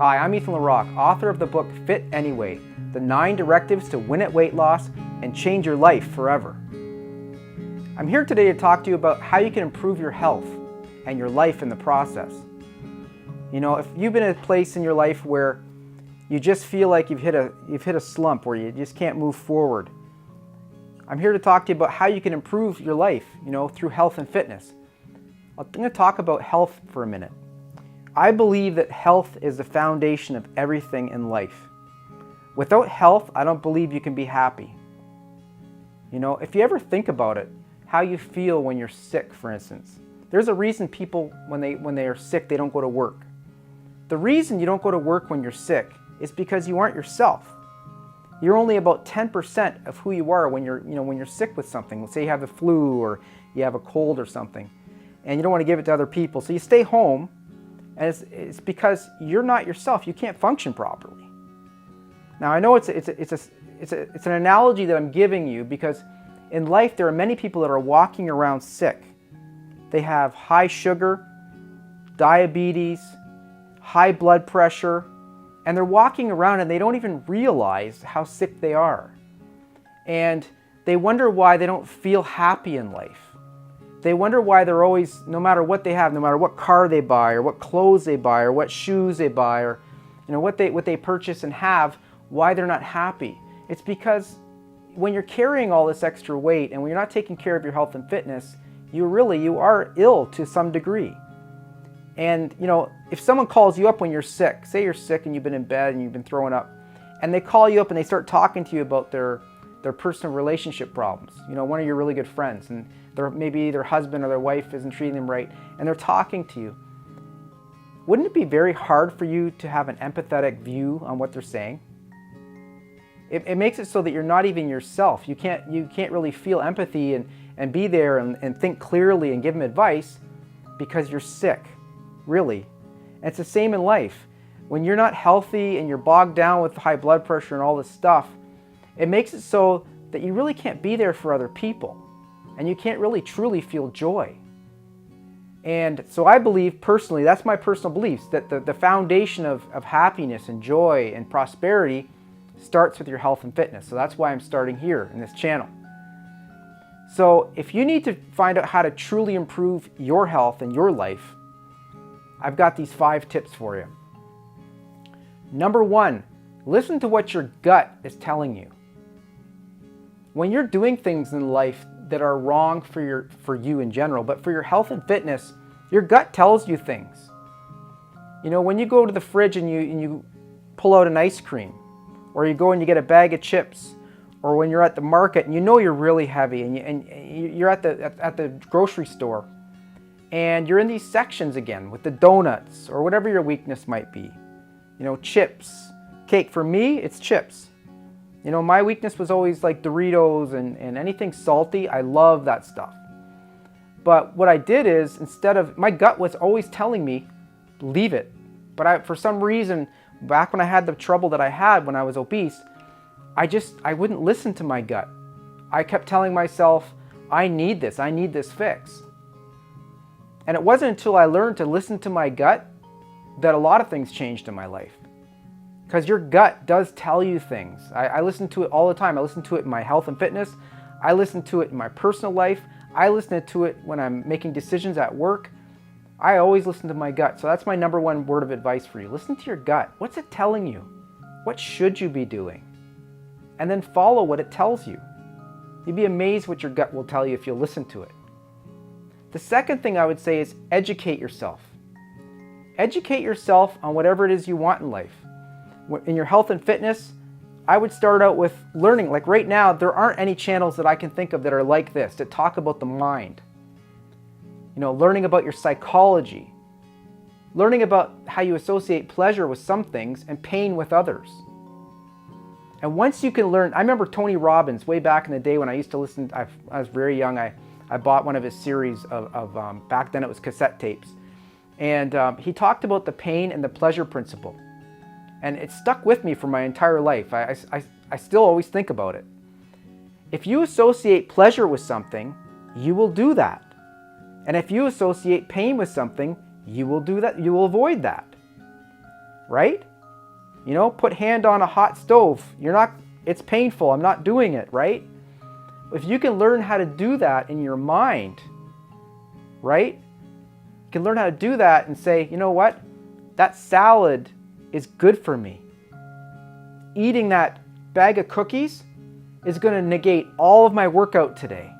Hi, I'm LeRock, author of the book Fit Anyway, the 9 directives to win at weight loss and change your life forever. I'm here today to talk to you about how you can improve your health and your life in the process. You know, if you've been in a place in your life where you just feel like you've hit a slump where you just can't move forward, I'm here to talk to you about how you can improve your life, through health and fitness. I'm going to talk about health for a minute. I believe that health is the foundation of everything in life. Without health, I don't believe you can be happy. If you ever think about it, how you feel when you're sick, for instance. There's a reason people, when they are sick, they don't go to work. The reason you don't go to work when you're sick is because you aren't yourself. You're only about 10% of who you are when you're sick with something. Let's say you have the flu or you have a cold or something, and you don't want to give it to other people. So you stay home, and it's because you're not yourself. You can't function properly. Now I know it's an analogy that I'm giving you because in life there are many people that are walking around sick. They have high sugar, diabetes, high blood pressure, and they're walking around and they don't even realize how sick they are. And they wonder why they don't feel happy in life. They wonder why they're always, no matter what they have, no matter what car they buy or what clothes they buy or what shoes they buy or what they purchase and have, why they're not happy. It's because when you're carrying all this extra weight and when you're not taking care of your health and fitness, you are ill to some degree. And if someone calls you up when you're sick, say you're sick and you've been in bed and you've been throwing up, and they call you up and they start talking to you about their personal relationship problems, one of your really good friends, and maybe their husband or their wife isn't treating them right, and they're talking to you, wouldn't it be very hard for you to have an empathetic view on what they're saying? It makes it so that you're not even yourself. You can't really feel empathy and be there and think clearly and give them advice because you're sick, really. And it's the same in life. When you're not healthy and you're bogged down with high blood pressure and all this stuff, it makes it so that you really can't be there for other people. And you can't really truly feel joy. And so I believe personally, that's my personal beliefs, that the foundation of happiness and joy and prosperity starts with your health and fitness. So that's why I'm starting here in this channel. So if you need to find out how to truly improve your health and your life, I've got these 5 tips for you. Number 1, listen to what your gut is telling you. When you're doing things in life that are wrong for you in general, but for your health and fitness, your gut tells you things. When you go to the fridge and you pull out an ice cream, or you go and you get a bag of chips, or when you're at the market and you're really heavy and you're at the grocery store and you're in these sections again with the donuts or whatever your weakness might be. Chips, cake. For me, it's chips. My weakness was always like Doritos and anything salty. I love that stuff. But what I did is, my gut was always telling me, leave it. But for some reason, back when I had the trouble that I had when I was obese, I wouldn't listen to my gut. I kept telling myself, I need this fix. And it wasn't until I learned to listen to my gut that a lot of things changed in my life. Because your gut does tell you things. I listen to it all the time. I listen to it in my health and fitness. I listen to it in my personal life. I listen to it when I'm making decisions at work. I always listen to my gut. So that's my number 1 word of advice for you. Listen to your gut. What's it telling you? What should you be doing? And then follow what it tells you. You'd be amazed what your gut will tell you if you listen to it. The second thing I would say is educate yourself. Educate yourself on whatever it is you want in life. In your health and fitness, I would start out with learning. Like right now, there aren't any channels that I can think of that are like this, that talk about the mind. Learning about your psychology. Learning about how you associate pleasure with some things and pain with others. And once you can learn, I remember Tony Robbins way back in the day when I used to listen, I was very young, I bought one of his series of back then it was cassette tapes. And he talked about the pain and the pleasure principle. And it stuck with me for my entire life. I still always think about it. If you associate pleasure with something, you will do that. And if you associate pain with something, you will do that. You will avoid that. Right? You know, put hand on a hot stove. It's painful, I'm not doing it, right? If you can learn how to do that in your mind, right? You can learn how to do that and say, you know what? That salad is good for me. Eating that bag of cookies is going to negate all of my workout today.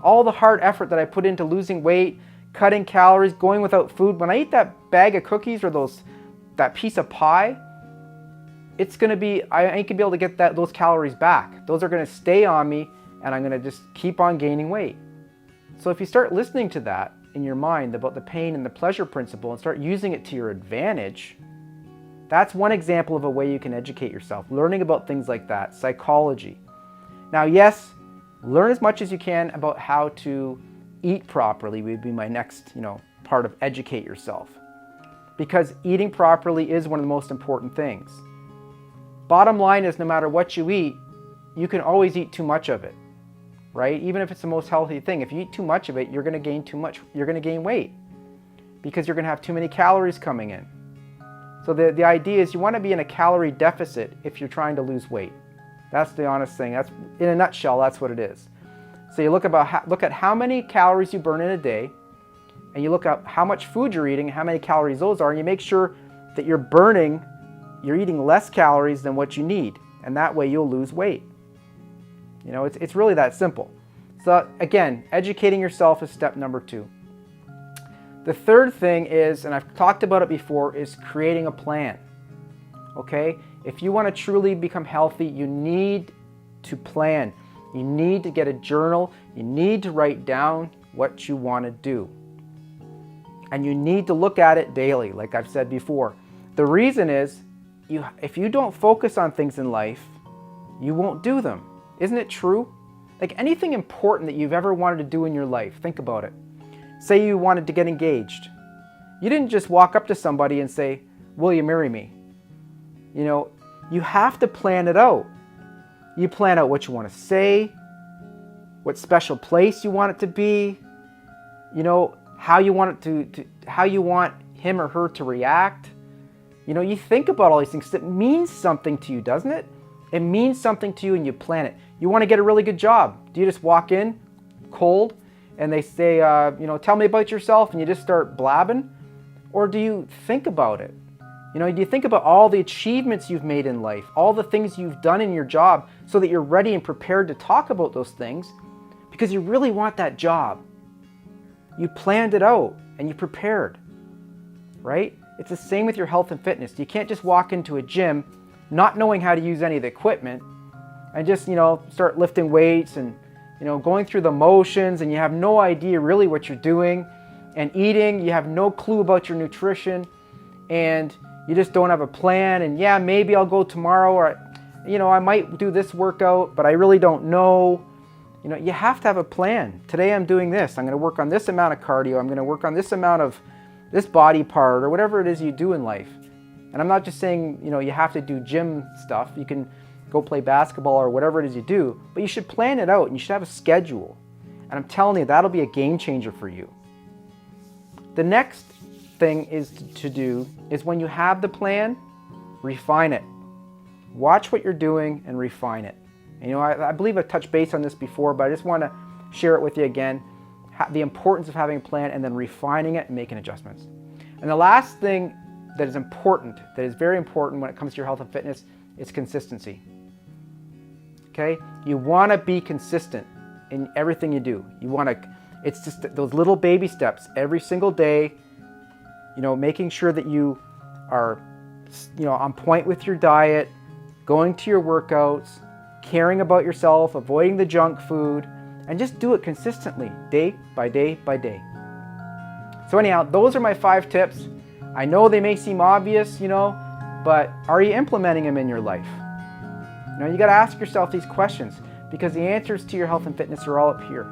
All the hard effort that I put into losing weight, cutting calories, going without food. When I eat that bag of cookies or that piece of pie, it's going to be, I ain't going to be able to get those calories back. Those are going to stay on me and I'm going to just keep on gaining weight. So if you start listening to that in your mind about the pain and the pleasure principle and start using it to your advantage, that's one example of a way you can educate yourself, learning about things like that, psychology. Now, yes, learn as much as you can about how to eat properly would be my next, part of educate yourself. Because eating properly is one of the most important things. Bottom line is no matter what you eat, you can always eat too much of it, right? Even if it's the most healthy thing, if you eat too much of it, you're going to gain too much, you're going to gain weight because you're going to have too many calories coming in. So the idea is you want to be in a calorie deficit if you're trying to lose weight. That's the honest thing. That's, in a nutshell, that's what it is. So you look at how many calories you burn in a day, and you look at how much food you're eating, how many calories those are, and you make sure that you're eating less calories than what you need, and that way you'll lose weight. It's really that simple. So again, educating yourself is step number 2. The third thing is, and I've talked about it before, is creating a plan. Okay? If you want to truly become healthy, you need to plan. You need to get a journal. You need to write down what you want to do. And you need to look at it daily, like I've said before. The reason is, if you don't focus on things in life, you won't do them. Isn't it true? Like anything important that you've ever wanted to do in your life, think about it. Say you wanted to get engaged. You didn't just walk up to somebody and say, "Will you marry me?" You have to plan it out. You plan out what you want to say, what special place you want it to be, how you want it how you want him or her to react. You think about all these things. It means something to you, doesn't it? It means something to you and you plan it. You want to get a really good job. Do you just walk in cold and they say, tell me about yourself, and you just start blabbing? Or do you think about it? Do you think about all the achievements you've made in life, all the things you've done in your job so that you're ready and prepared to talk about those things because you really want that job? You planned it out and you prepared, right? It's the same with your health and fitness. You can't just walk into a gym not knowing how to use any of the equipment and just, start lifting weights and, going through the motions, and you have no idea really what you're doing, and eating, you have no clue about your nutrition, and you just don't have a plan. And yeah, maybe I'll go tomorrow, or, I might do this workout, but I really don't know. You have to have a plan. Today I'm doing this. I'm going to work on this amount of cardio. I'm going to work on this amount of this body part, or whatever it is you do in life. And I'm not just saying, you have to do gym stuff. You can go play basketball or whatever it is you do, but you should plan it out and you should have a schedule. And I'm telling you, that'll be a game changer for you. The next thing to do is when you have the plan, refine it. Watch what you're doing and refine it. And, I believe I touched base on this before, but I just want to share it with you again. The importance of having a plan and then refining it and making adjustments. And the last thing that is important, that is very important when it comes to your health and fitness, is consistency. Okay? You want to be consistent in everything you do. It's just those little baby steps every single day, making sure that you are, on point with your diet, going to your workouts, caring about yourself, avoiding the junk food, and just do it consistently, day by day by day. So anyhow, those are my 5 tips. I know they may seem obvious, but are you implementing them in your life? You got to ask yourself these questions, because the answers to your health and fitness are all up here.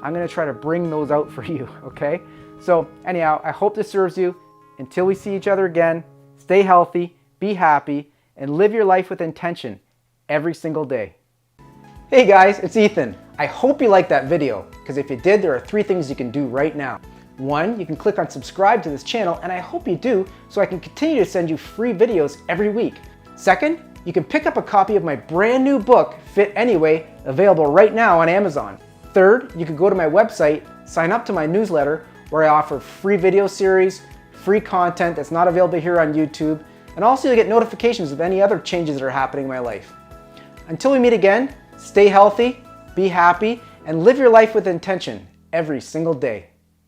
I'm going to try to bring those out for you, okay? So anyhow, I hope this serves you. Until we see each other again, stay healthy, be happy, and live your life with intention every single day. Hey guys, it's Ethan. I hope you liked that video, because if you did, there are 3 things you can do right now. One, you can click on subscribe to this channel, and I hope you do, so I can continue to send you free videos every week. Second, you can pick up a copy of my brand new book, Fit Anyway, available right now on Amazon. Third, you can go to my website, sign up to my newsletter, where I offer free video series, free content that's not available here on YouTube, and also you'll get notifications of any other changes that are happening in my life. Until we meet again, stay healthy, be happy, and live your life with intention every single day.